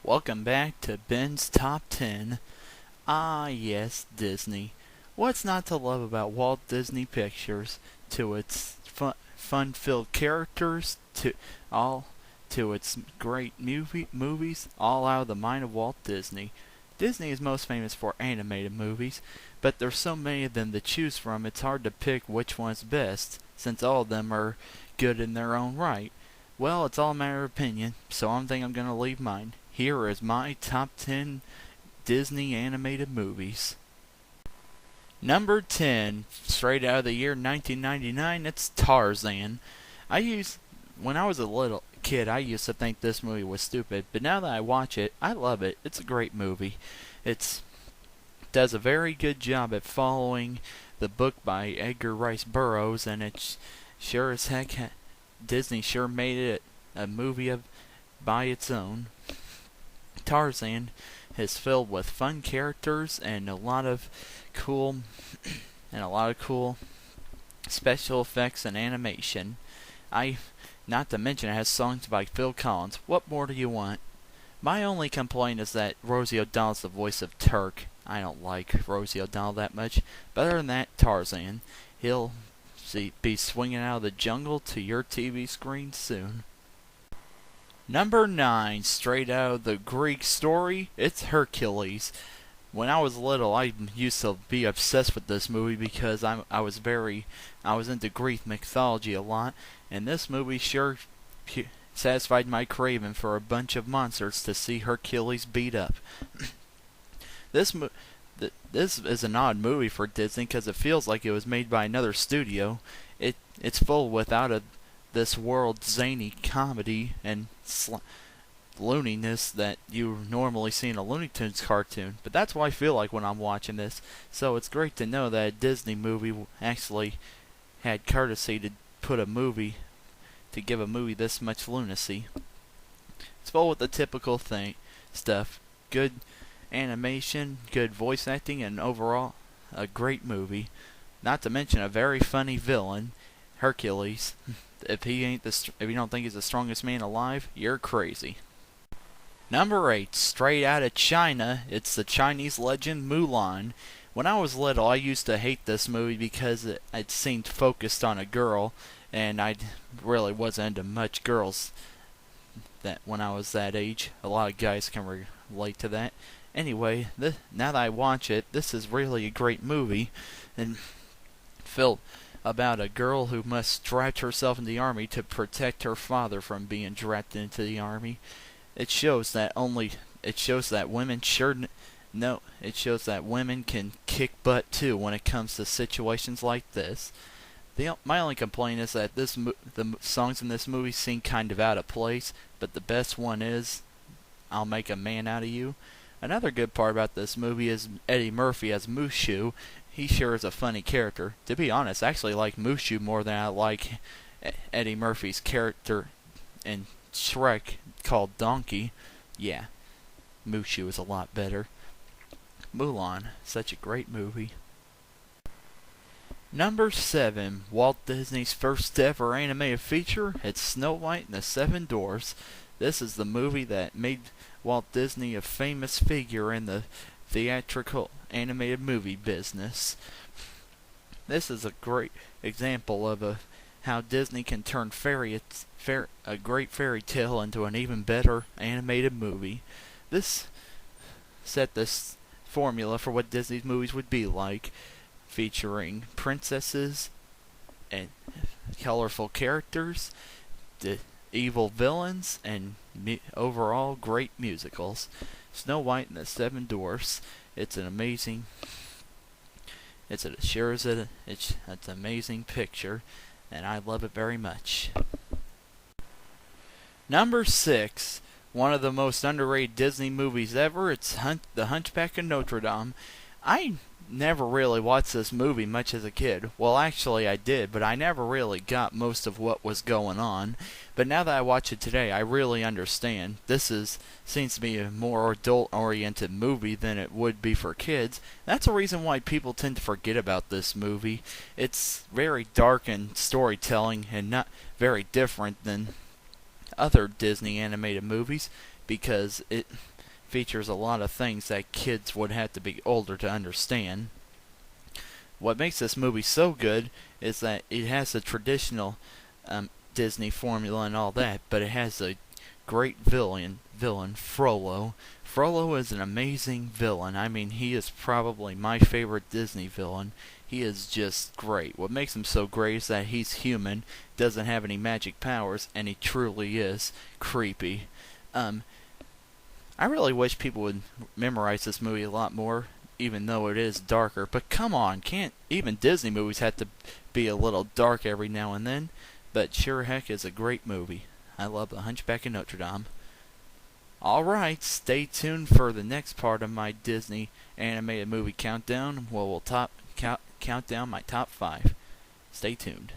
Welcome back to Ben's Top 10. Ah, yes, Disney. What's not to love about Walt Disney Pictures? To its fun-filled characters, all to its great movies, all out of the mind of Walt Disney. Disney is most famous for animated movies, but there's so many of them to choose from it's hard to pick which one's best, since all of them are good in their own right. Well, it's all a matter of opinion, so I think I'm going to leave mine. Here is my top 10 Disney animated movies. Number 10, straight out of the year 1999, it's Tarzan. When I was a little kid, I used to think this movie was stupid, but now that I watch it, I love it. It's a great movie. It does a very good job at following the book by Edgar Rice Burroughs, and it's sure as heck Disney sure made it a movie by its own. Tarzan is filled with fun characters and a lot of cool special effects and animation. Not to mention it has songs by Phil Collins. What more do you want? My only complaint is that Rosie O'Donnell's the voice of Turk. I don't like Rosie O'Donnell that much. But other than that, Tarzan. He'll be swinging out of the jungle to your TV screen soon. Number 9, straight out of the Greek story, it's Hercules. When I was little, I used to be obsessed with this movie because I was into Greek mythology a lot, and this movie sure satisfied my craving for a bunch of monsters to see Hercules beat up. This is an odd movie for Disney because it feels like it was made by another studio. It's full without this world zany comedy and looniness that you normally see in a Looney Tunes cartoon. But that's what I feel like when I'm watching this. So it's great to know that a Disney movie actually had courtesy to give a movie this much lunacy. It's full with the typical stuff. Good animation, good voice acting, and overall a great movie. Not to mention a very funny villain, Hercules. If you don't think he's the strongest man alive, you're crazy. Number 8, straight out of China, it's the Chinese legend Mulan. When I was little, I used to hate this movie because it seemed focused on a girl, and I really wasn't into much girls when I was that age. A lot of guys can relate to that. Anyway, now that I watch it, this is really a great movie, and felt about a girl who must draft herself into the army to protect her father from being drafted into the army. It shows that women can kick butt too when it comes to situations like this. My only complaint is that the songs in this movie seem kind of out of place, but the best one is "I'll Make a Man Out of You." Another good part about this movie is Eddie Murphy as Mushu. He sure is a funny character. To be honest, I actually like Mushu more than I like Eddie Murphy's character in Shrek called Donkey. Yeah, Mushu is a lot better. Mulan, such a great movie. Number 7, Walt Disney's first ever animated feature. It's Snow White and the Seven Dwarfs. This is the movie that made Walt Disney a famous figure in the theatrical animated movie business. This is a great example of how Disney can turn a great fairy tale into an even better animated movie. This set this formula for what Disney's movies would be like, featuring princesses and colorful characters, the evil villains, and overall great musicals. Snow White and the Seven Dwarfs. It's an amazing picture, and I love it very much. Number 6, one of the most underrated Disney movies ever. It's The Hunchback of Notre Dame. I never really watched this movie much as a kid. Well, actually I did, but I never really got most of what was going on. But now that I watch it today, I really understand. Seems to be a more adult-oriented movie than it would be for kids. That's a reason why people tend to forget about this movie. It's very dark in storytelling and not very different than other Disney animated movies because features a lot of things that kids would have to be older to understand. What makes this movie so good is that it has the traditional Disney formula and all that, but it has a great villain, Frollo. Frollo is an amazing villain. I mean, he is probably my favorite Disney villain. He is just great. What makes him so great is that he's human, doesn't have any magic powers, and he truly is creepy. I really wish people would memorize this movie a lot more, even though it is darker. But come on, can't even Disney movies have to be a little dark every now and then? But sure heck is a great movie. I love The Hunchback of Notre Dame. Alright, stay tuned for the next part of my Disney animated movie countdown, where we'll count down my top 5. Stay tuned.